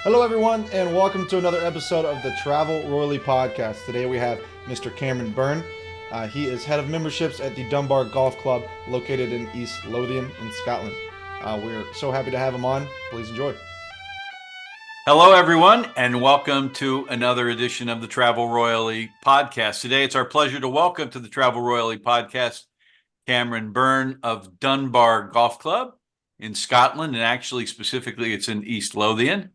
Hello, everyone, and welcome to another episode of the Travel Royally podcast. Today we have Mr. Cameron Byrne. He is head of memberships at the Dunbar Golf Club located in East Lothian in Scotland. We're so happy to have him on. Please enjoy. Hello, everyone, and welcome to another edition of the Travel Royally podcast. Today, it's our pleasure to welcome to the Travel Royally podcast Cameron Byrne of Dunbar Golf Club in Scotland, and actually, specifically, it's in East Lothian.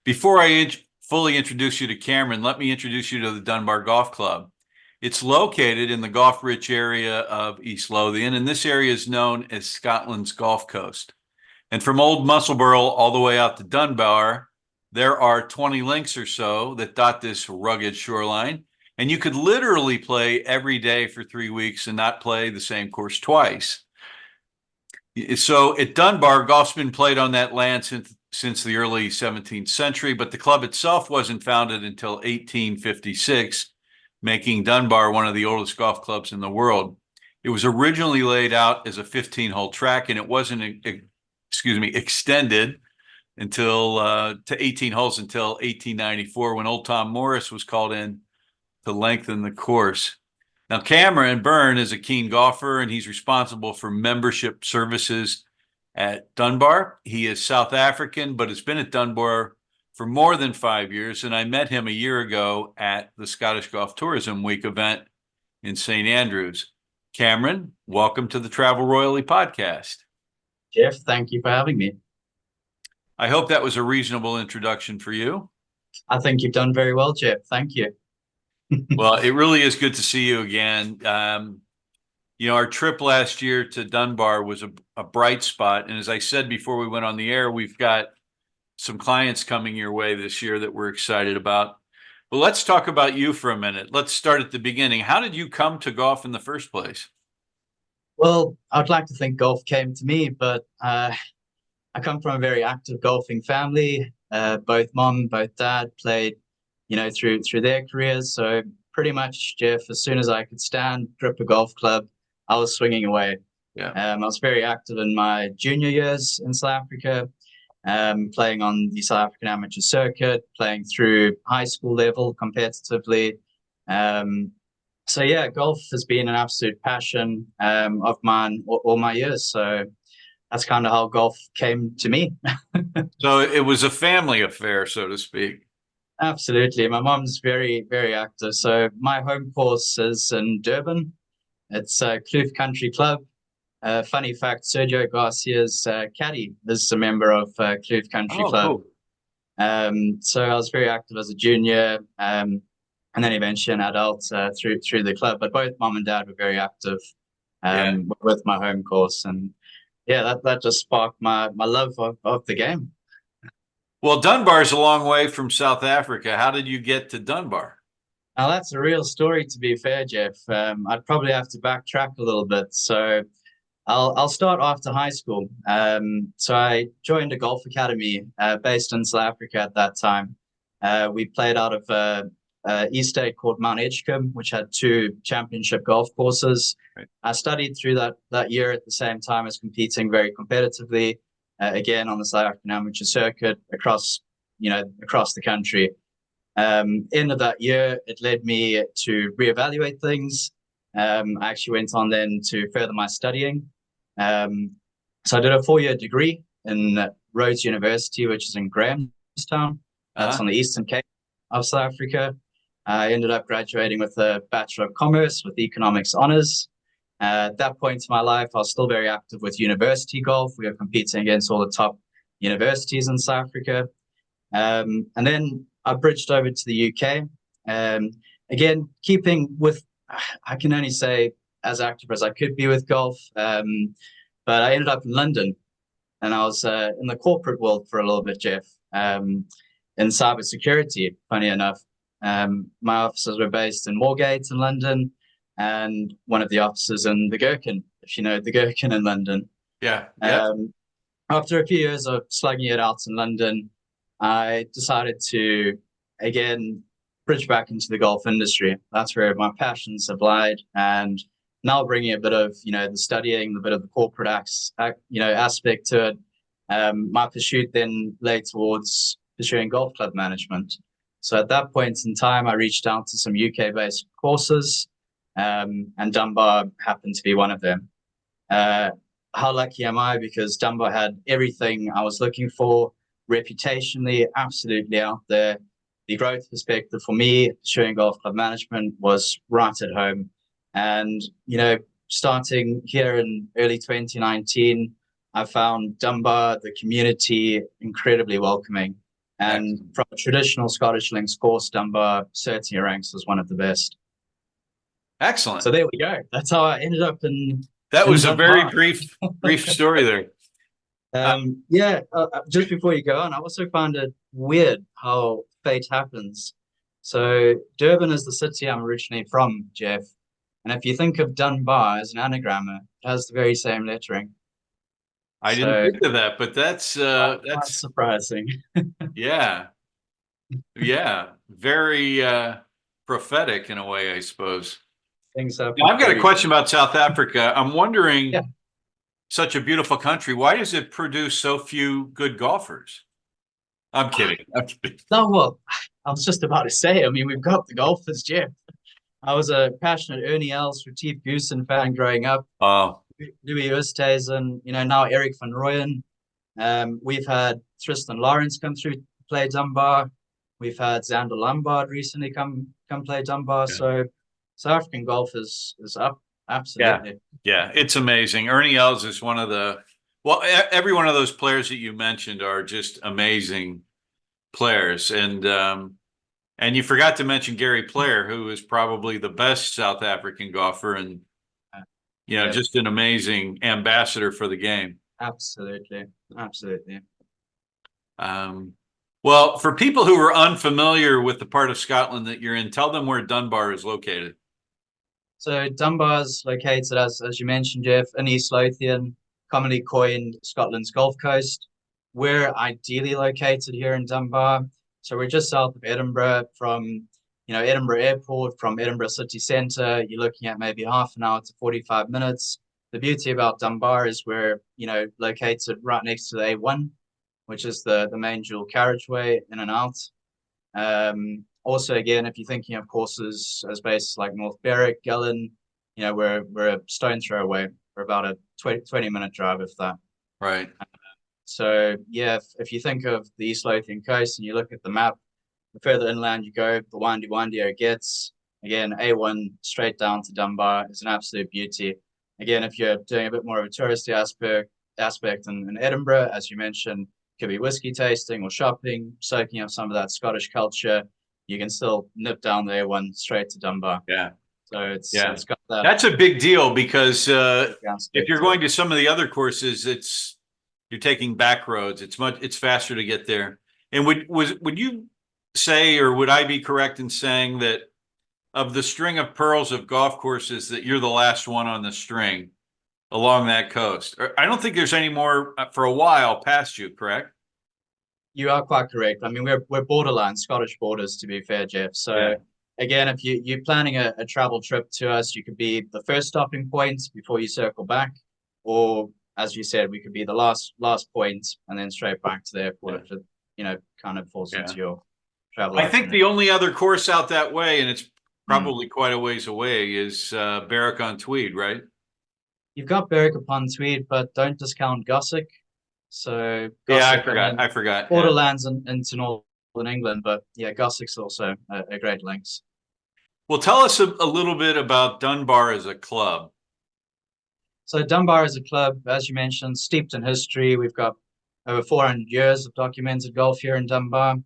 Before I fully introduce you to Cameron, let me introduce you to the Dunbar Golf Club. It's located in the golf-rich area of East Lothian, and this area is known as Scotland's Gulf Coast. And from Old Musselburgh all the way out to Dunbar, there are 20 links or so that dot this rugged shoreline, and you could literally play every day for 3 weeks and not play the same course twice. So at Dunbar, golf's been played on that land since the early 17th century, but the club itself wasn't founded until 1856, making Dunbar one of the oldest golf clubs in the world. It was originally laid out as a 15-hole track, and it wasn't, extended until to 18 holes until 1894, when old Tom Morris was called in to lengthen the course. Now, Cameron Byrne is a keen golfer, and he's responsible for membership services at Dunbar. He is South African, but has been at Dunbar for more than 5 years, and I met him a year ago at the Scottish Golf Tourism Week event in St. Andrews. Cameron, welcome to the Travel Royally podcast. Jeff, thank you for having me. I hope that was a reasonable introduction for you. I think you've done very well, Jeff. Thank you. Well, it really is good to see you again. Our trip last year to Dunbar was a bright spot. And as I said before we went on the air, we've got some clients coming your way this year that we're excited about. But let's talk about you for a minute. Let's start at the beginning. How did you come to golf in the first place? Well, I'd like to think golf came to me, but I come from a very active golfing family. Both mom, both dad played, through their careers. So pretty much, Jeff, as soon as I could stand, grip a golf club, I was swinging away. Yeah. I was very active in my junior years in South Africa, playing on the South African amateur circuit, playing through high school level competitively. So yeah, golf has been an absolute passion of mine all my years. So that's kind of how golf came to me. So it was a family affair, so to speak. Absolutely. My mom's very, very active. So my home course is in Durban. It's Kloof Country Club. Funny fact, Sergio Garcia's caddy is a member of Kloof Country Club. Cool. So I was very active as a junior and then eventually an adult through the club. But both mom and dad were very active with my home course. And yeah, that just sparked my love of the game. Well, Dunbar's a long way from South Africa. How did you get to Dunbar? Now, that's a real story, to be fair, Jeff. I'd probably have to backtrack a little bit. So I'll start after high school. So I joined a golf academy based in South Africa at that time. We played out of estate called Mount Edgecombe, which had 2 championship golf courses. Right. I studied through that year at the same time as competing very competitively, again on the South African amateur circuit across the country. End of that year, it led me to reevaluate things. I actually went on then to further my studying. So I did a 4-year degree in Rhodes University, which is in Grahamstown. That's on the Eastern Cape of South Africa. I ended up graduating with a Bachelor of Commerce with Economics Honours. At that point in my life, I was still very active with university golf. We were competing against all the top universities in South Africa. And then I bridged over to the UK. Again, keeping with, I can only say, as active as I could be with golf. But I ended up in London, and I was in the corporate world for a little bit, Jeff, in cybersecurity, funny enough. My offices were based in Moorgate in London, and one of the offices in the Gherkin, if you know the Gherkin in London. Yeah. After a few years of slugging it out in London, I decided to, again, bridge back into the golf industry. That's where my passions have lied. And now bringing a bit of, the studying, a bit of the corporate aspect to it. My pursuit then lay towards pursuing golf club management. So at that point in time, I reached out to some UK-based courses, and Dunbar happened to be one of them. How lucky am I? Because Dunbar had everything I was looking for, reputationally, absolutely out there. The growth perspective for me, pursuing golf club management, was right at home. And, starting here in early 2019, I found Dunbar, the community, incredibly welcoming. And Excellent. from a traditional Scottish links course, Dunbar certainly ranks as one of the best. Excellent. So there we go. That's how I ended up in. That was a Dunbar. very brief story there. Just before you go on, I also found it weird how fate happens. So Durban is the city I'm originally from, Jeff. And if you think of Dunbar as an anagrammer, it has the very same lettering. I didn't think of that, but that's surprising. Yeah, very prophetic in a way, I suppose. Things have. Now, I've got a question about South Africa. I'm wondering, Yeah. Such a beautiful country, why does it produce so few good golfers? I'm kidding. No, well, I was just about to say, I mean, we've got the golfers, Jeff. I was a passionate Ernie Els, Retief Goosen fan growing up. Oh, Louis Oosthuizen, now Eric van Rooyen. We've had Tristan Lawrence come through to play Dunbar. We've had Xander Lombard recently come play Dunbar. Yeah. So South African golf is up. Absolutely. Yeah, it's amazing. Ernie Els is one of every one of those players that you mentioned are just amazing players. And you forgot to mention Gary Player, who is probably the best South African golfer and, just an amazing ambassador for the game. Absolutely. Well, for people who are unfamiliar with the part of Scotland that you're in, tell them where Dunbar is located. So Dunbar's located, as you mentioned, Jeff, in East Lothian, commonly coined Scotland's Gulf Coast. We're ideally located here in Dunbar. So we're just south of Edinburgh from, Edinburgh Airport, from Edinburgh City Centre. You're looking at maybe half an hour to 45 minutes. The beauty about Dunbar is we're, located right next to the A1, which is the main dual carriageway in and out. Also, again, if you're thinking of courses as bases like North Berwick, Gillin, we're a stone throw away. We're about a 20-minute drive, if that. Right. So, yeah, if you think of the East Lothian coast and you look at the map, the further inland you go, the windier it gets. Again, A1 straight down to Dunbar is an absolute beauty. Again, if you're doing a bit more of a touristy aspect in Edinburgh, as you mentioned, could be whiskey tasting or shopping, soaking up some of that Scottish culture. You can still nip down the A1 straight to Dunbar. Yeah. So it's got that. That's a big deal because if you're going to some of the other courses, you're taking back roads. It's faster to get there. And would you say, or would I be correct in saying that of the string of pearls of golf courses that you're the last one on the string along that coast? I don't think there's any more for a while past you, correct? You are quite correct. I mean, we're borderline Scottish borders, to be fair, Jeff. So again, if you're planning a travel trip to us, you could be the first stopping point before you circle back, or as you said, we could be the last point and then straight back to the airport if it, kind of falls into your travel. I think the only other course out that way, and it's probably quite a ways away, is Berwick-on-Tweed, right? You've got Berwick-upon-Tweed, but don't discount Gossick. So Gossick, I forgot. Borderlands into Northern England, but Gossick's also a great links. Well, tell us a little bit about Dunbar as a club. So Dunbar as a club, as you mentioned, steeped in history. We've got over 400 years of documented golf here in Dunbar.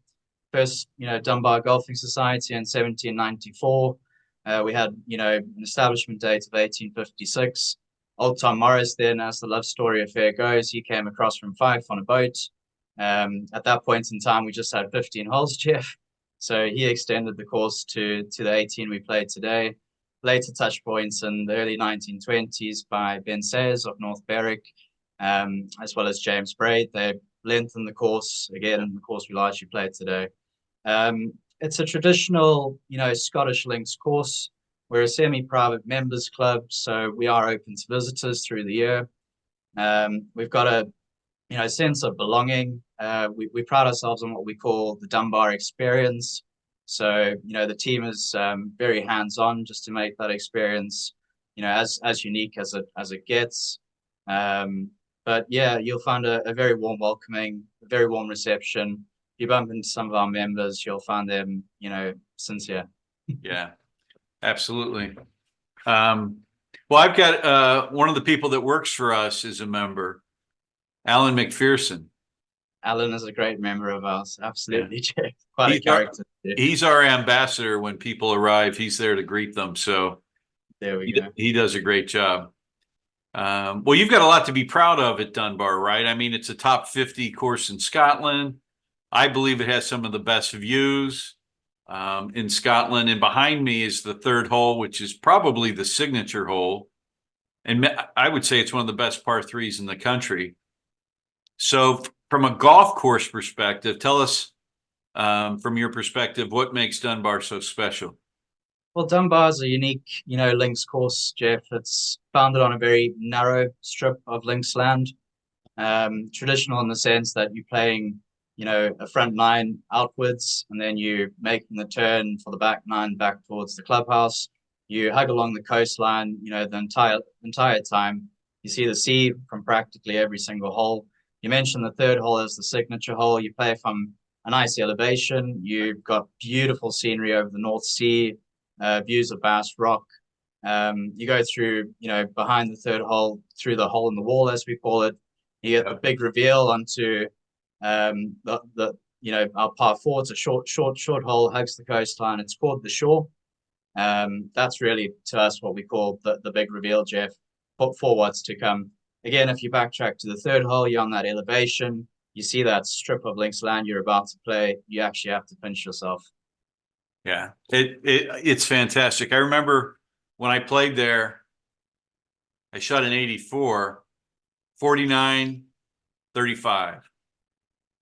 First, Dunbar Golfing Society in 1794. We had, an establishment date of 1856. Old Tom Morris, then, as the love story affair goes, he came across from Fife on a boat. At that point in time, we just had 15 holes, Jeff. So he extended the course to the 18 we played today. Later touch points in the early 1920s by Ben Sayers of North Berwick, as well as James Braid. They lengthened the course, again, in the course we largely played today. It's a traditional, Scottish links course. We're a semi-private members club, so we are open to visitors through the year. We've got a sense of belonging. we pride ourselves on what we call the Dunbar experience. So, the team is very hands-on just to make that experience, as unique as it gets. But yeah, you'll find a very warm welcoming, a very warm reception. If you bump into some of our members, you'll find them, sincere. Yeah, absolutely. Well, I've got one of the people that works for us is a member, Alan McPherson. Alan is a great member of ours. Absolutely, Yeah. Jeff. Quite a character. He's our ambassador when people arrive. He's there to greet them. So there we go. He does a great job. Well, you've got a lot to be proud of at Dunbar, right? I mean, it's a top 50 course in Scotland. I believe it has some of the best views in Scotland. And behind me is the third hole, which is probably the signature hole. And I would say it's one of the best par threes in the country. So from a golf course perspective, tell us from your perspective, what makes Dunbar so special? Well, Dunbar is a unique, links course, Jeff. It's founded on a very narrow strip of links land. Traditional in the sense that you're playing, a front nine outwards, and then you're making the turn for the back nine back towards the clubhouse. You hug along the coastline, the entire time. You see the sea from practically every single hole. You mentioned the third hole as the signature hole. You play from a nice elevation. You've got beautiful scenery over the North Sea, views of Bass Rock. You go through, behind the third hole, through the hole in the wall, as we call it. You get the big reveal onto our par four. It's a short hole, hugs the coastline. It's called the Shore. That's really to us what we call the big reveal, Jeff, for what's to come. Again, if you backtrack to the third hole, you're on that elevation. You see that strip of links land you're about to play. You actually have to pinch yourself. Yeah, it's fantastic. I remember when I played there, I shot an 84, 49, 35.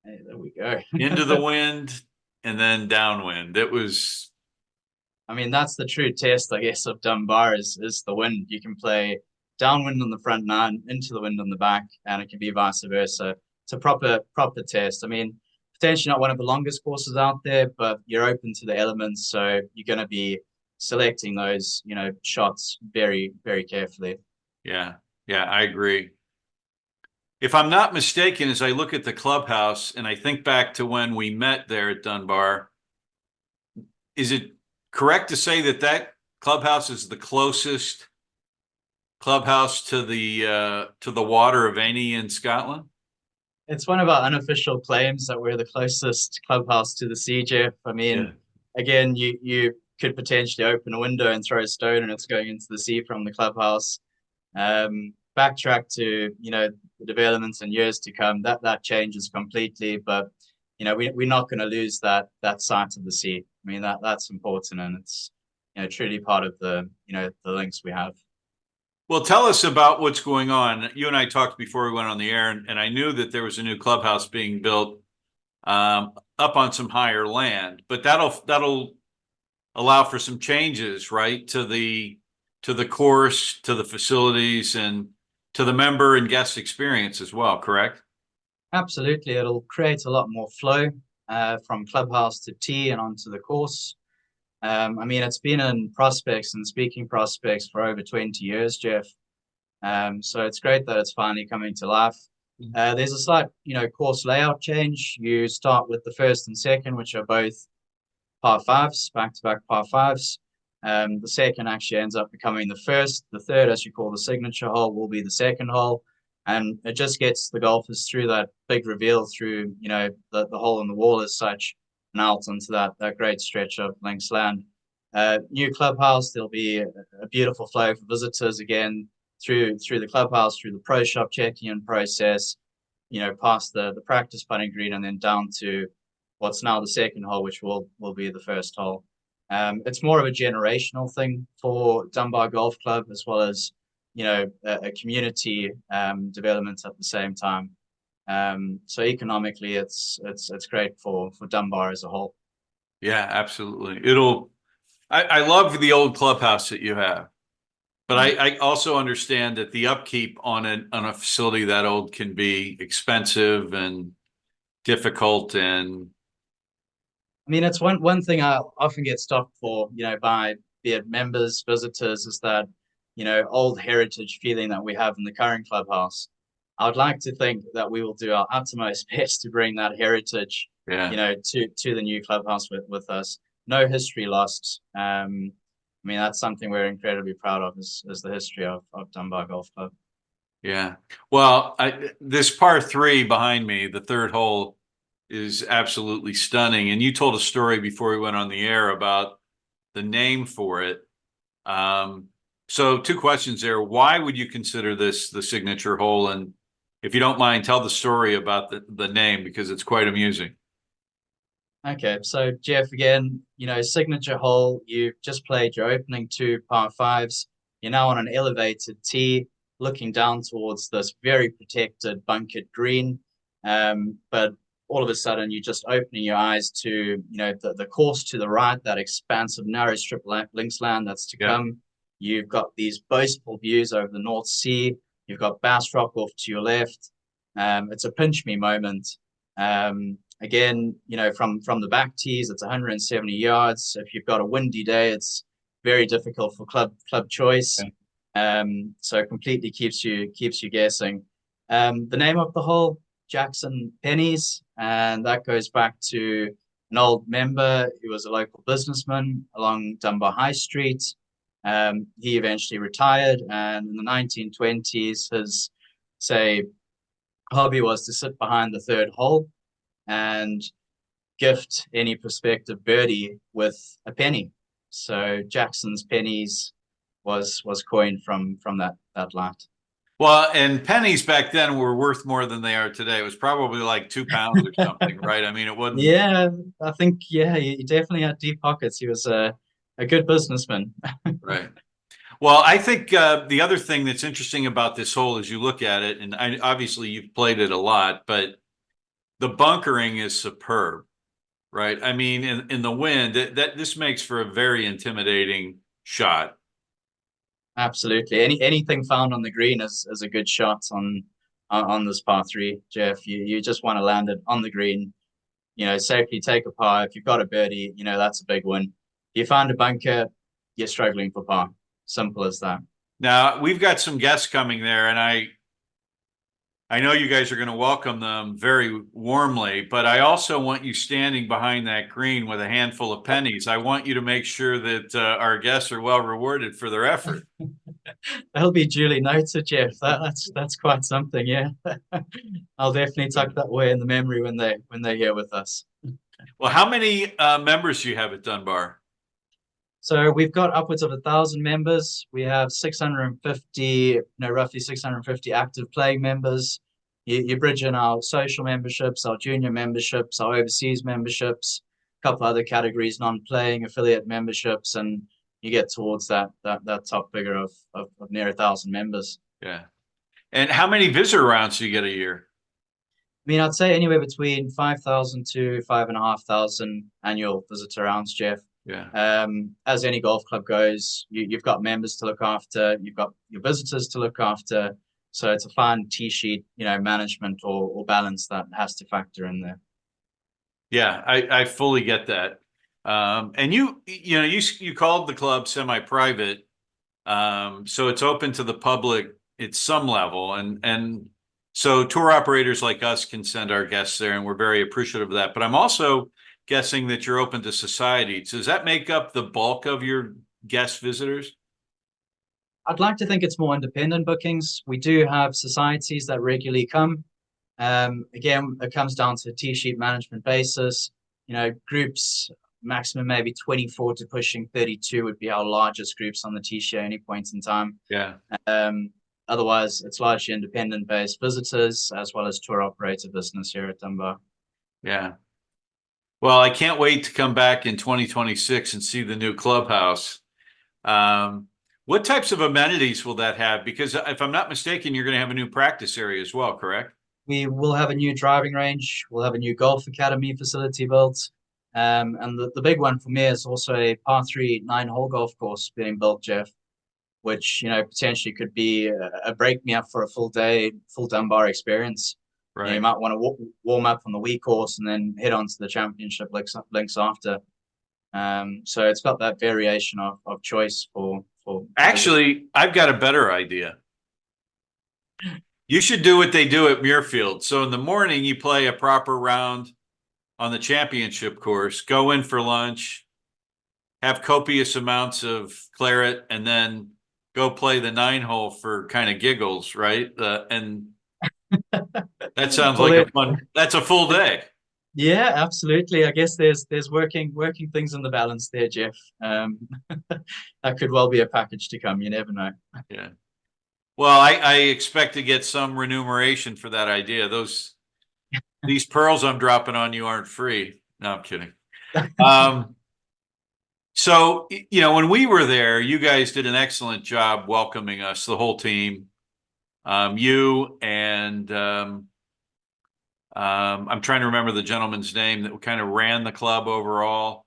Hey, there we go. Into the wind and then downwind. It was. I mean, that's the true test, I guess, of Dunbar is the wind. You can play downwind on the front nine, into the wind on the back, and it can be vice versa. It's a proper test. I mean, potentially not one of the longest courses out there, but you're open to the elements, so you're going to be selecting those, shots very, very carefully. Yeah, I agree. If I'm not mistaken, as I look at the clubhouse and I think back to when we met there at Dunbar, is it correct to say that clubhouse is the closest clubhouse to the water of any in Scotland? It's one of our unofficial claims that we're the closest clubhouse to the sea, Jeff. I mean, Again, you could potentially open a window and throw a stone and it's going into the sea from the clubhouse. Backtrack to, the developments and years to come, that changes completely. But, we're not going to lose that sight of the sea. I mean, that's important, and it's, truly part of the links we have. Well, tell us about what's going on. You and I talked before we went on the air, and I knew that there was a new clubhouse being built up on some higher land, but that'll allow for some changes, right, to the course, to the facilities, and to the member and guest experience as well, correct? Absolutely. It'll create a lot more flow from clubhouse to tee and onto the course. I mean, it's been in prospects and speaking prospects for over 20 years, Jeff. So it's great that it's finally coming to life. There's a slight, course layout change. You start with the first and second, which are both par fives, back-to-back par fives. The second actually ends up becoming the first. The third, as you call the signature hole, will be the second hole. And it just gets the golfers through that big reveal through, the hole in the wall as such, and out onto that great stretch of links land. New clubhouse, there'll be a beautiful flow for visitors again through the clubhouse, through the pro shop check-in process, past the practice putting green, and then down to what's now the second hole, which will be the first hole. It's more of a generational thing for Dunbar Golf Club, as well as a community development at the same time. So economically, it's great for Dunbar as a whole. Yeah, absolutely. I love the old clubhouse that you have, but I also understand that the upkeep on a facility that old can be expensive and difficult and I mean, it's one thing I often get stopped for, by be it members, visitors, is that, old heritage feeling that we have in the current clubhouse. I would like to think that we will do our utmost best to bring that heritage, yeah. to the new clubhouse with us. No history lost. I mean, that's something we're incredibly proud of is the history of Dunbar Golf Club. Yeah. Well, this par three behind me, the third hole, is absolutely stunning. And you told a story before we went on the air about the name for it. So two questions there. Why would you consider this the signature hole? And if you don't mind, tell the story about the name, because it's quite amusing. Okay, so Jeff, again, signature hole, you just played your opening two par fives. You're now on an elevated tee, looking down towards this very protected bunkered green. But all of a sudden, you're just opening your eyes to, the course to the right, that expansive narrow strip links land that's to come. You've got these boastful views over the North Sea. You've got Bass Rock off to your left. It's a pinch me moment. Again, from the back tees, it's 170 yards. If you've got a windy day, it's very difficult for club choice. So it completely keeps you guessing. The name of the hole, Jackson Pennies, and that goes back to an old member. He was a local businessman along Dunbar High Street. He eventually retired, and in the 1920s, his hobby was to sit behind the third hole and gift any prospective birdie with a penny. So Jackson's Pennies was coined from that light. Well, and pennies back then were worth more than they are today. It was probably like 2 pounds or something, right? I mean, it wasn't. Yeah, I think, he definitely had deep pockets. He was a good businessman. Right. Well, I think the other thing that's interesting about this hole as you look at it, and obviously you've played it a lot, but the bunkering is superb, right? I mean, in the wind, this makes for a very intimidating shot. Absolutely. Anything found on the green is a good shot on this par three, Jeff. You just want to land it on the green, safely take a par. If you've got a birdie, that's a big win. If you find a bunker, you're struggling for par. Simple as that. Now, we've got some guests coming there, and I know you guys are going to welcome them very warmly, but I also want you standing behind that green with a handful of pennies. I want you to make sure that our guests are well rewarded for their effort. That'll be duly noted, Jeff. That's quite something, yeah. I'll definitely tuck that away in the memory when they're here with us. Well, how many members do you have at Dunbar? So we've got upwards of 1,000 members. We have 650, roughly 650 active playing members. You bridge in our social memberships, our junior memberships, our overseas memberships, a couple other categories, non-playing affiliate memberships, and you get towards that top figure of near 1,000 members. Yeah. And how many visitor rounds do you get a year? I mean, I'd say anywhere between 5,000 to 5,500 annual visitor rounds, Jeff. Yeah. As any golf club goes, you've got members to look after, you've got your visitors to look after. So it's a fine tee sheet, management or balance that has to factor in there. Yeah, I fully get that. And you called the club semi-private, so it's open to the public at some level, and so tour operators like us can send our guests there, and we're very appreciative of that. But I'm also guessing that you're open to society. So does that make up the bulk of your guest visitors? I'd like to think it's more independent bookings. We do have societies that regularly come. Again, it comes down to a tee sheet management basis. Groups maximum maybe 24 to pushing 32 would be our largest groups on the tee sheet at any point in time. Yeah. Otherwise, it's largely independent-based visitors as well as tour operator business here at Dunbar. Yeah. Well, I can't wait to come back in 2026 and see the new clubhouse. What types of amenities will that have? Because if I'm not mistaken, you're going to have a new practice area as well, correct? We will have a new driving range. We'll have a new golf academy facility built. And the big one for me is also a par 3 9-hole golf course being built, Jeff, which, potentially could be a break me up for a full day, full Dunbar experience. You might want to warm up on the wee course and then head on to the championship links after. So it's got that variation of choice for. Actually, I've got a better idea. You should do what they do at Muirfield. So in the morning, you play a proper round on the championship course, go in for lunch, have copious amounts of claret, and then go play the 9-hole for kind of giggles, right? And that sounds like a fun. That's a full day. Yeah, absolutely. I guess there's working things in the balance there, Jeff. That could well be a package to come. You never know. Yeah. Well, I expect to get some remuneration for that idea. These pearls I'm dropping on you aren't free. No, I'm kidding. So, when we were there, you guys did an excellent job welcoming us, the whole team. You and I'm trying to remember the gentleman's name that kind of ran the club overall.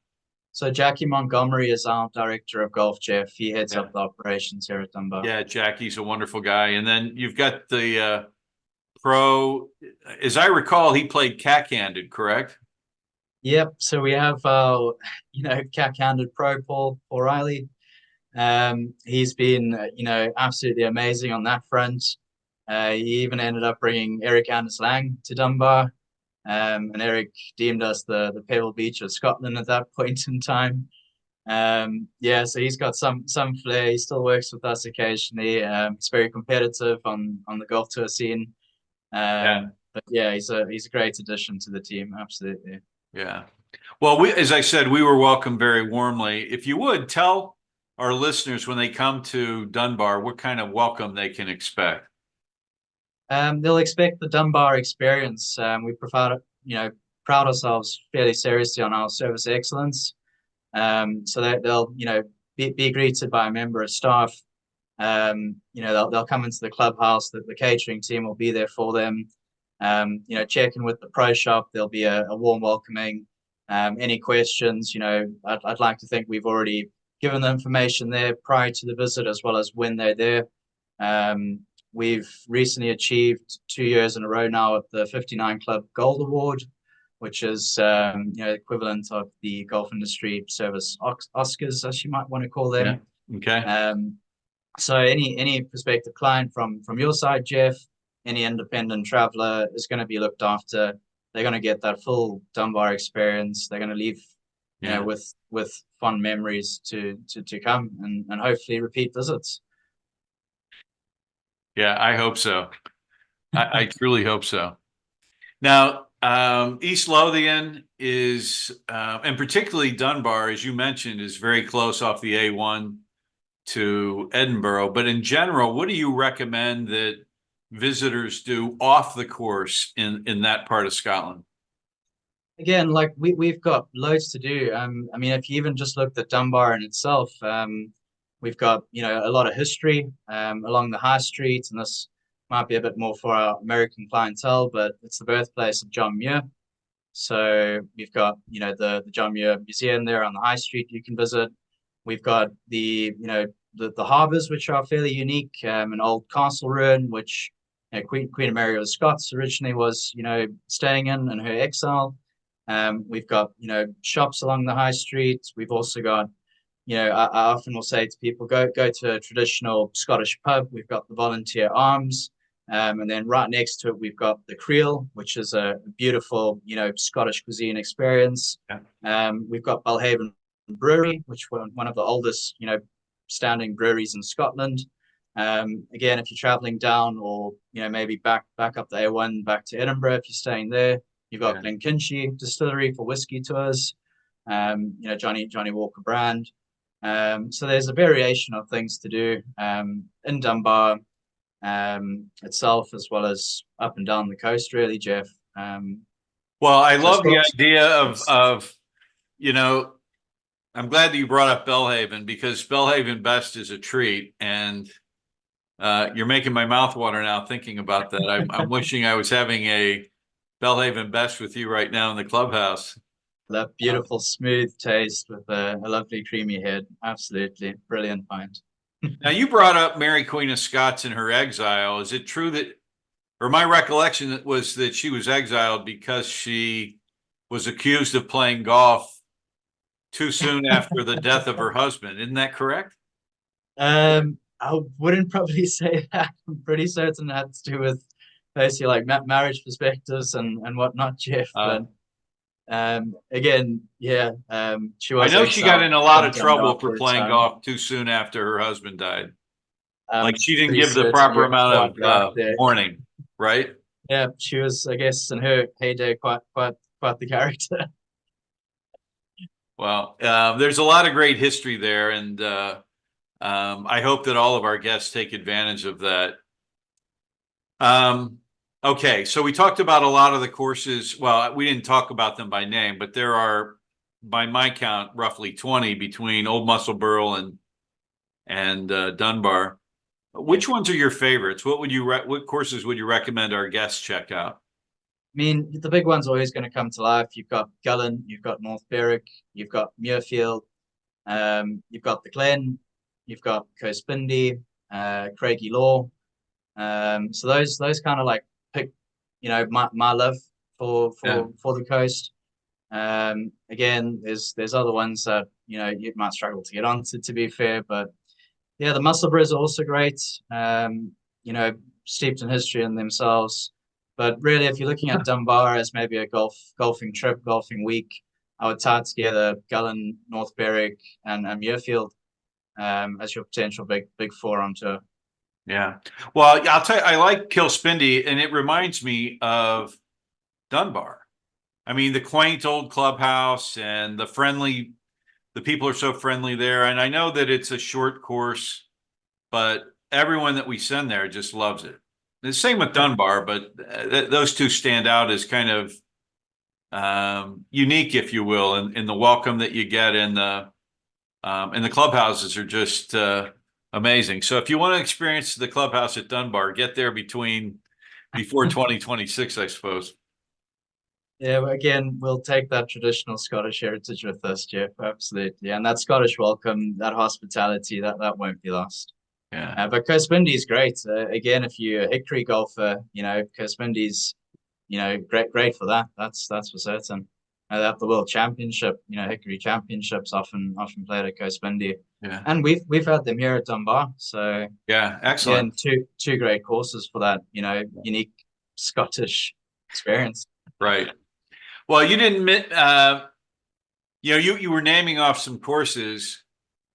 So Jackie Montgomery is our director of golf, Jeff. He heads up the operations here at Dunbar. Yeah, Jackie's a wonderful guy. And then you've got the pro, as I recall, he played cack-handed, correct? Yep. So we have cack-handed pro Paul O'Reilly. He's been absolutely amazing on that front. He even ended up bringing Eric Anders Lang to Dunbar. And Eric deemed us the Pebble Beach of Scotland at that point in time. So he's got some flair. He still works with us occasionally. He's very competitive on the golf tour scene. But yeah, he's a great addition to the team. Absolutely. Yeah. Well, as I said, we were welcomed very warmly. If you would tell our listeners when they come to Dunbar, what kind of welcome they can expect. They'll expect the Dunbar experience. We pride ourselves fairly seriously on our service excellence. So that they'll be greeted by a member of staff. They'll come into the clubhouse. The catering team will be there for them. Check in with the pro shop. There'll be a warm welcoming. Any questions? I'd like to think we've already given the information there prior to the visit as well as when they're there. We've recently achieved 2 years in a row now at the 59 Club Gold Award, which is equivalent of the golf industry service Oscars, as you might want to call them. Yeah. Okay. So any prospective client from your side, Jeff, any independent traveler is going to be looked after. They're going to get that full Dunbar experience. They're going to leave with fond memories to come and hopefully repeat visits. Yeah, I hope so. I truly hope so. Now, East Lothian is, and particularly Dunbar, as you mentioned, is very close off the A1 to Edinburgh. But in general, what do you recommend that visitors do off the course in that part of Scotland? Again, like we've got loads to do. If you even just looked at Dunbar in itself, we've got a lot of history along the high street, and this might be a bit more for our American clientele, but it's the birthplace of John Muir. So we've got the John Muir Museum there on the high street you can visit. We've got the harbours, which are fairly unique, an old castle ruin which Queen Mary of Scots originally was staying in her exile. We've got shops along the high street. We've also got I often will say to people, go to a traditional Scottish pub. We've got the Volunteer Arms, and then right next to it we've got the Creel, which is a beautiful Scottish cuisine experience. Yeah. We've got Belhaven Brewery, which was one of the oldest standing breweries in Scotland. Again, if you're traveling down or maybe back up the A1 back to Edinburgh, if you're staying there, you've got Glenkinchie Distillery for whiskey tours. Johnny Walker brand. So there's a variation of things to do in Dunbar itself, as well as up and down the coast, really, Jeff. Well, I love the idea of I'm glad that you brought up Belhaven, because Belhaven Best is a treat, and you're making my mouth water now thinking about that. I'm wishing I was having a Belhaven Best with you right now in the clubhouse. That beautiful smooth taste with a lovely creamy head. Absolutely brilliant pint. Now, you brought up Mary Queen of Scots in her exile. Is it true that or my recollection was that she was exiled because she was accused of playing golf too soon after the death of her husband. Isn't that correct? I wouldn't probably say that. I'm pretty certain it had to do with basically like marriage perspectives and whatnot, Jeff. But again, yeah, she I was know she got exiled in a lot from of trouble Dunbar for for a playing time. golf too soon after her husband died. Like I'm she didn't pretty give the certain proper you're quite amount right of there. warning, right? Yeah, she was, I guess, in her heyday, quite the character. Well, there's a lot of great history there, and I hope that all of our guests take advantage of that. Okay, so we talked about a lot of the courses. Well, we didn't talk about them by name, but there are, by my count, roughly 20 between Old Musselburgh and Dunbar. Which ones are your favorites? What courses would you recommend our guests check out? I mean, the big one's always going to come to life. You've got Gullen, you've got North Berwick, you've got Muirfield, you've got the Glen, you've got Coast Craigie Law. So those kind of like pick, my love Yeah, for the coast. Again, there's other ones that you might struggle to get onto, to be fair, but yeah, the Musselburghs are also great. You know, steeped in history in themselves. But really, if you're looking at Dunbar as maybe a golfing trip, golfing week, I would tie together Gullen, North Berwick, and Muirfield as your potential big four on tour. yeah. Well, I'll tell you, I like Kilspindie, and it reminds me of Dunbar. I mean, the quaint old clubhouse and the people are so friendly there. And I know that it's a short course, but everyone that we send there just loves it. The same with Dunbar, but those two stand out as kind of unique, if you will, in the welcome that you get, and the clubhouses are just amazing. So if you want to experience the clubhouse at Dunbar, get there before 2026, I suppose. Yeah, again, we'll take that traditional Scottish heritage with us, Jeff. Absolutely, and that Scottish welcome, that hospitality, that won't be lost. Yeah. But Coast is great. Again, if you're a hickory golfer, Coast great for that. That's for certain. They have the World Championship, Hickory Championships often played at Coast. Yeah. And we've had them here at Dunbar. So Yeah. Excellent. again, two great courses for that, unique Scottish experience. Right. Well, you didn't you were naming off some courses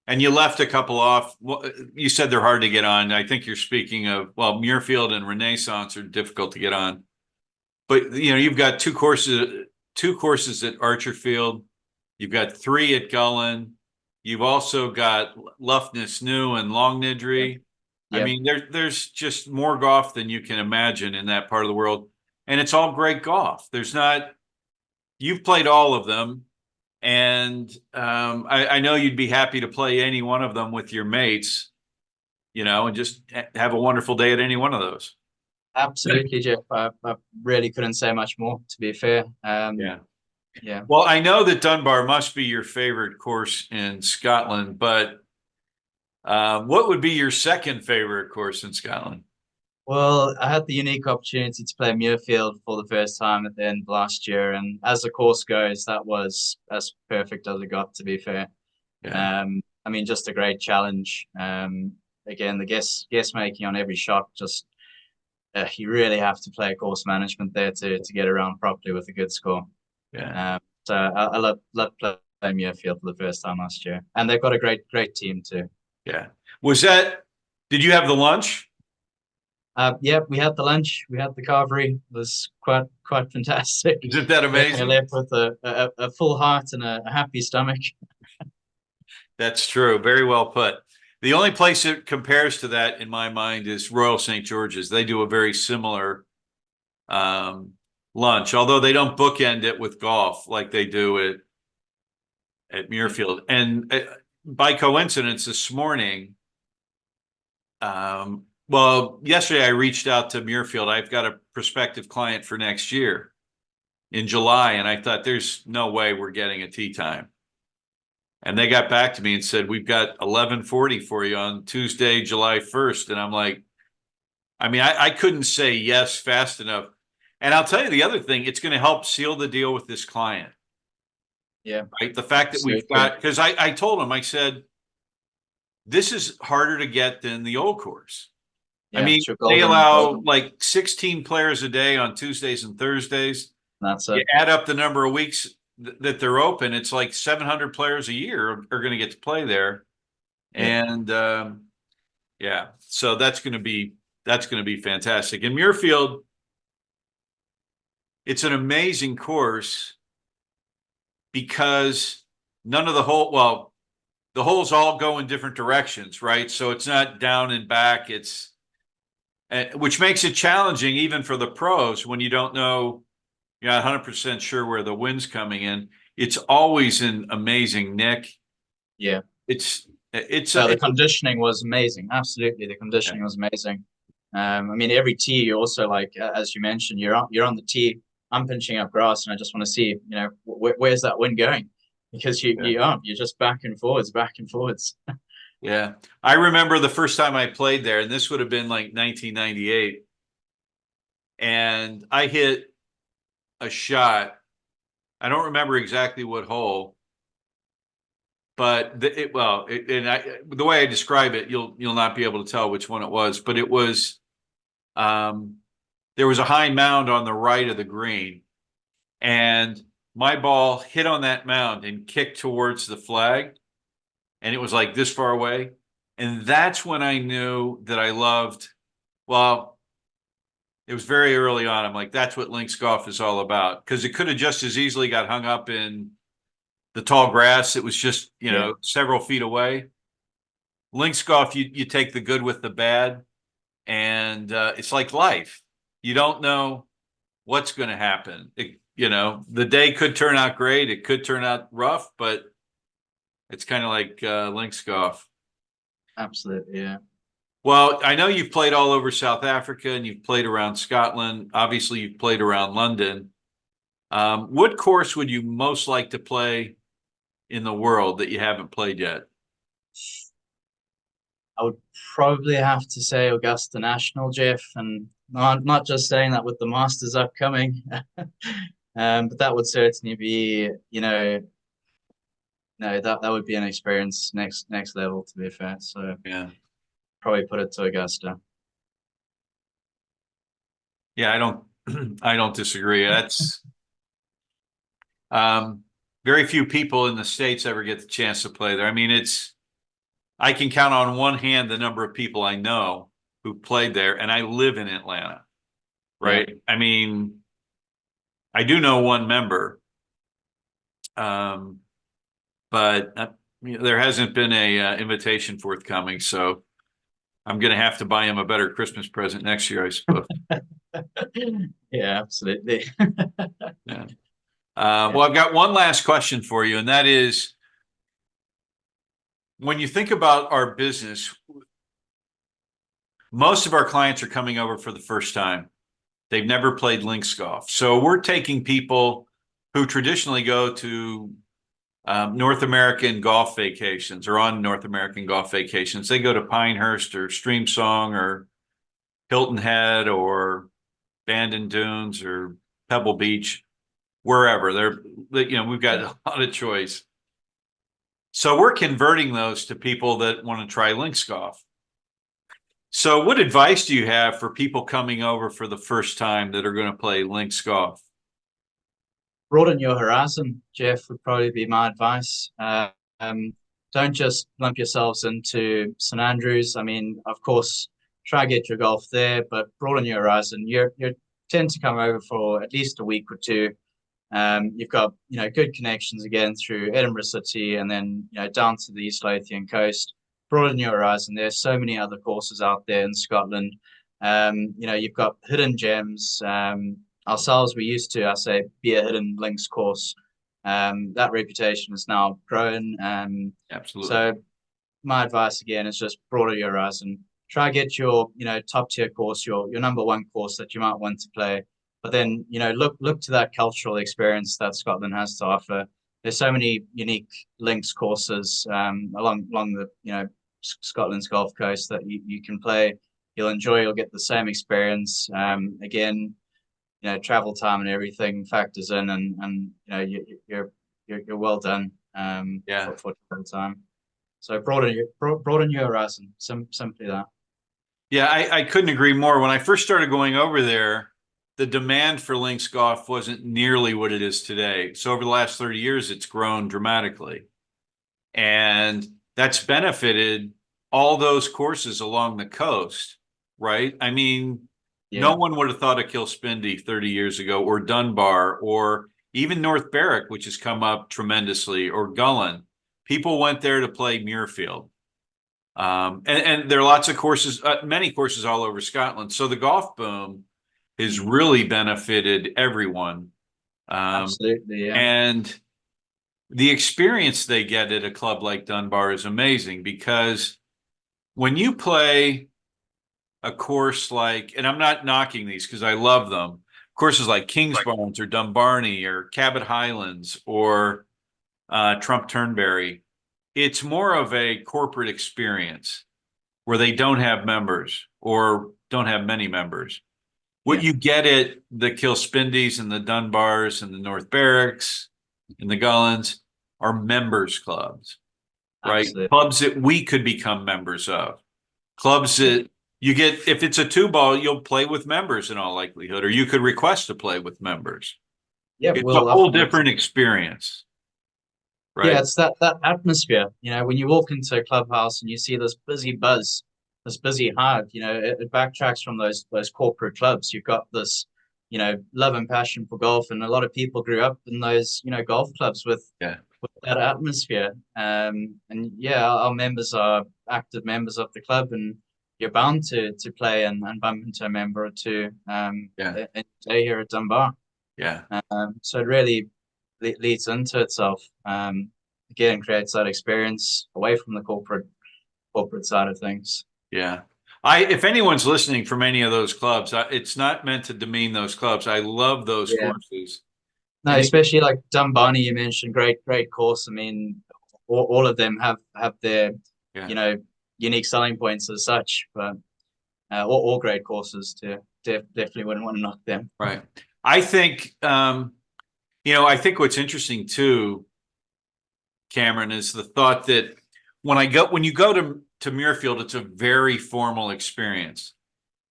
and you left a couple off. Well, you said they're hard to get on. I think you're speaking of, well, Muirfield and Renaissance are difficult to get on. But you've got two courses at Archerfield. You've got three at Gullen. You've also got Loughness New and Longnidree. I Yep. mean, there's just more golf than you can imagine in that part of the world. And it's all great golf. You've played all of them. And I know you'd be happy to play any one of them with your mates, and just have a wonderful day at any one of those. Absolutely, Jeff. I really couldn't say much more, to be fair. Yeah. Yeah. Well, I know that Dunbar must be your favorite course in Scotland, but what would be your second favorite course in Scotland? Well, I had the unique opportunity to play Muirfield for the first time at the end of last year, and as the course goes, that was as perfect as it got, to be fair. Yeah. I mean, just a great challenge. Again, the guess making on every shot, just you really have to play course management there to get around properly with a good score. Yeah. So I love playing Muirfield for the first time last year, and they've got a great team too. Yeah. Did you have the lunch? Yeah, we had the lunch, we had the carvery. It was quite fantastic. Isn't that Definitely amazing? left with a full heart and a happy stomach. That's true. Very well put. The only place that compares to that in my mind is Royal St. George's. They do a very similar lunch, although they don't bookend it with golf like they do at Muirfield. And by coincidence, this morning, well, yesterday I reached out to Muirfield. I've got a prospective client for next year in July, and I thought there's no way we're getting a tee time. And they got back to me and said, we've got 11:40 for you on Tuesday, July 1st. And I'm like, I mean, I couldn't say yes fast enough. And I'll tell you the other thing, it's going to help seal the deal with this client. Yeah, Right. The fact that we've absolutely. got, because I told him, I said, this is harder to get than the old course. I Yeah, mean, it's your they golden, allow golden. like 16 players a day on Tuesdays and Thursdays. That's You it. add up the number of weeks that they're open, it's like 700 players a year are going to get to play there. Yeah, And yeah, so that's going to be fantastic. In Muirfield, it's an amazing course because none of the holes all go in different directions, right? So it's not down and back. It's which makes it challenging even for the pros when you don't know, you're not 100% sure where the wind's coming in. It's always an amazing nick. yeah. It's No, a the conditioning was amazing. Absolutely, the yeah, conditioning was amazing. I mean, every tee, you also like, as you mentioned, you're on the tee. I'm pinching up grass, and I just want to see, where's that wind going? Because yeah. you're just back and forwards, back and forwards. Yeah. I remember the first time I played there, and this would have been like 1998, and I hit a shot. I don't remember exactly what hole, but the way I describe it, you'll not be able to tell which one it was, but it was um, there was a high mound on the right of the green, and my ball hit on that mound and kicked towards the flag, and it was like this far away, and that's when I knew that I loved. Well, it was very early on. I'm like, that's what links golf is all about, because it could have just as easily got hung up in the tall grass. It was just, Yeah, several feet away. Links golf, you take the good with the bad, and it's like life. You don't know what's going to happen. The day could turn out great. It could turn out rough, but it's kind of like links golf. absolutely. Yeah. Well, I know you've played all over South Africa and you've played around Scotland. Obviously, you've played around London. What course would you most like to play in the world that you haven't played yet? I would probably have to say Augusta National, Jeff, and not just saying that with the Masters upcoming, but that would certainly be, no, that would be an experience next level, to be fair. So Yeah. probably put it to Augusta. Yeah, I don't I don't disagree. That's um very few people in the States ever get the chance to play there. I mean, I can count on one hand the number of people I know who played there, and I live in Atlanta, Yeah, right? I mean, I do know one member, um, but there hasn't been a invitation forthcoming, so I'm going to have to buy him a better Christmas present next year, I suppose. yeah, absolutely. Yeah. Yeah. Well, I've got one last question for you, and that is, when you think about our business, most of our clients are coming over for the first time. They've never played links golf. So we're taking people who traditionally go to North American golf vacations or on North American golf vacations. They go to Pinehurst or Stream Song or Hilton Head or Bandon Dunes or Pebble Beach, wherever. We've got a lot of choice. So we're converting those to people that want to try links golf. So what advice do you have for people coming over for the first time that are going to play links golf? Broaden your horizon, Jeff, would probably be my advice. Don't just lump yourselves into St Andrews. I mean, of course, try get your golf there, but broaden your horizon. You tend to come over for at least a week or two. You've got good connections again through Edinburgh City, and then down to the East Lothian coast. Broaden your horizon. There's so many other courses out there in Scotland. You've got hidden gems. Ourselves, we used to, I say, be a hidden links course. That reputation has now grown. Absolutely. So my advice again is just broaden your horizon. Try get your top tier course, your number one course that you might want to play. But then look to that cultural experience that Scotland has to offer. There's so many unique links courses along the Scotland's Gulf Coast that you can play. you'll enjoy. You'll get the same experience. Again, travel time and everything factors in, and you're well done. Yeah. For travel time. So broaden your horizon. Simply that. Yeah, I couldn't agree more. When I first started going over there, the demand for links golf wasn't nearly what it is today. So over the last 30 years, it's grown dramatically. And that's benefited all those courses along the coast, right? I mean, Yeah. no one would have thought of Kilspindie 30 years ago, or Dunbar, or even North Berwick, which has come up tremendously, or Gullen. People went there to play Muirfield. And there are lots of courses, many courses all over Scotland. So the golf boom has really benefited everyone. Absolutely, yeah. And the experience they get at a club like Dunbar is amazing, because when you play a course like, and I'm not knocking these because I love them, courses like Kingsbarns or Dumbarnie or Cabot Highlands or Trump Turnberry, it's more of a corporate experience where they don't have members or don't have many members. What you get at the Kilspindies and the Dunbars and the North Berwick's and the Gullens are members clubs, right? Absolutely. Clubs that we could become members of. Clubs that you get, if it's a two ball, you'll play with members in all likelihood, or you could request to play with members. Yeah, It's a we'll whole often different experience, right? Yeah, it's that atmosphere. When you walk into a clubhouse and you see this busy buzz, this busy hive, it backtracks from those corporate clubs. You've got this, love and passion for golf, and a lot of people grew up in those, golf clubs with that atmosphere. And yeah, our members are active members of the club, and you're bound to play and bump into a member or two a day here at Dunbar. Yeah. So it really leads into itself. Again, creates that experience away from the corporate side of things. Yeah. If anyone's listening from any of those clubs, it's not meant to demean those clubs. I love those courses. No, And especially like Dumbarnie, you mentioned, great course. I mean, all of them have their, unique selling points as such, but all great courses too. Definitely wouldn't want to knock them. Right. I think, I think what's interesting too, Cameron, is the thought that when you go to Muirfield, it's a very formal experience.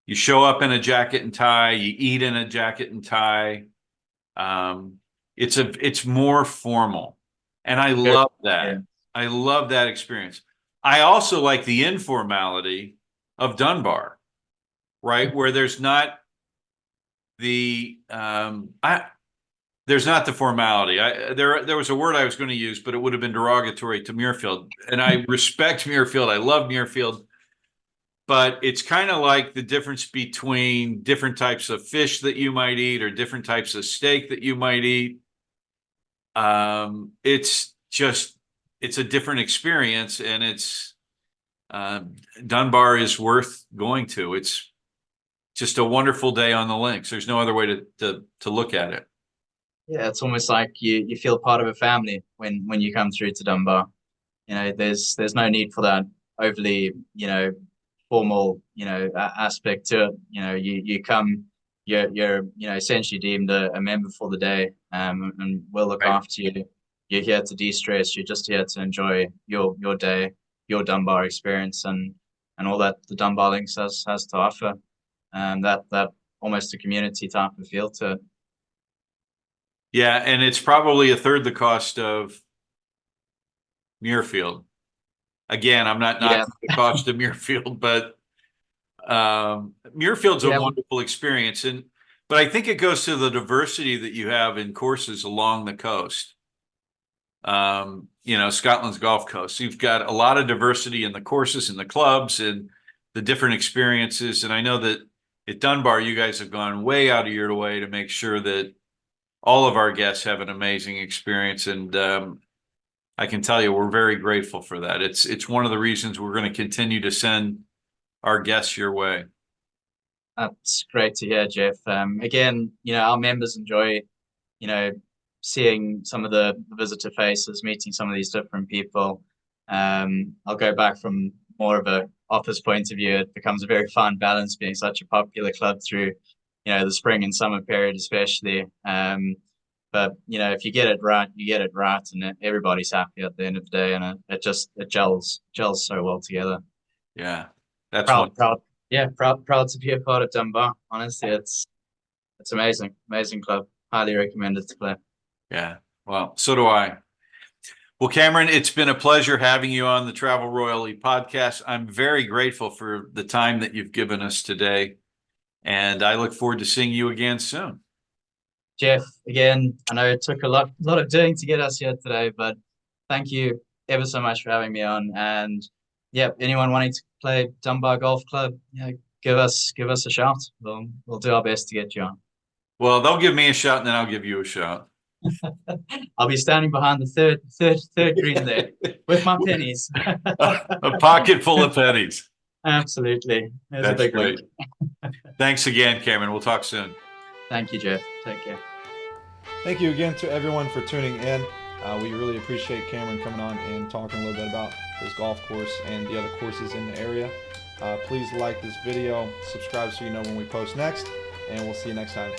You show up in a jacket and tie, you eat in a jacket and tie. It's more formal. And I love that. Yeah. I love that experience. I also like the informality of Dunbar, right? Where there's not the there's not the formality. There was a word I was going to use, but it would have been derogatory to Muirfield. And I respect Muirfield. I love Muirfield. But it's kind of like the difference between different types of fish that you might eat or different types of steak that you might eat. It's a different experience, and Dunbar is worth going to. It's just a wonderful day on the links. There's no other way to look at it. Yeah, it's almost like you feel part of a family when you come through to Dunbar. There's no need for that overly, formal, aspect to it. You come, you're essentially deemed a member for the day, and we'll look after you. You're here to de-stress. You're just here to enjoy your day, your Dunbar experience, and all that the Dunbar Links has to offer. That almost a community type of feel to it. Yeah, and it's probably a third the cost of Muirfield. Again, I'm not knocking the cost of Muirfield, but Muirfield's a wonderful experience. But I think it goes to the diversity that you have in courses along the coast. Scotland's Gulf Coast. You've got a lot of diversity in the courses and the clubs and the different experiences. And I know that at Dunbar, you guys have gone way out of your way to make sure that all of our guests have an amazing experience. And I can tell you, we're very grateful for that. It's one of the reasons we're going to continue to send our guests your way. That's great to hear, Jeff. Again, our members enjoy, seeing some of the visitor faces, meeting some of these different people. I'll go back from more of a office point of view, it becomes a very fine balance being such a popular club through, the spring and summer period, especially. But if you get it right, you get it right, and everybody's happy at the end of the day, and it gels so well together. Yeah, that's Proud, wonderful. proud, yeah, proud to be a part of Dunbar. Honestly, it's amazing club. Highly recommended to play. Yeah, well, so do I. Well, Cameron, it's been a pleasure having you on the Travel Royally podcast. I'm very grateful for the time that you've given us today, and I look forward to seeing you again soon. Jeff, again, I know it took a lot of doing to get us here today, but thank you ever so much for having me on. And yeah, anyone wanting to play Dunbar Golf Club, give us a shout. We'll do our best to get you on. Well, they'll give me a shot, and then I'll give you a shot. I'll be standing behind the third green there with my pennies. A pocket full of pennies. Absolutely. There's That's a big great. Thanks again, Cameron. We'll talk soon. Thank you, Jeff. Take care. Thank you again to everyone for tuning in. We really appreciate Cameron coming on and talking a little bit about his golf course and the other courses in the area. Please like this video, subscribe so you know when we post next, and we'll see you next time.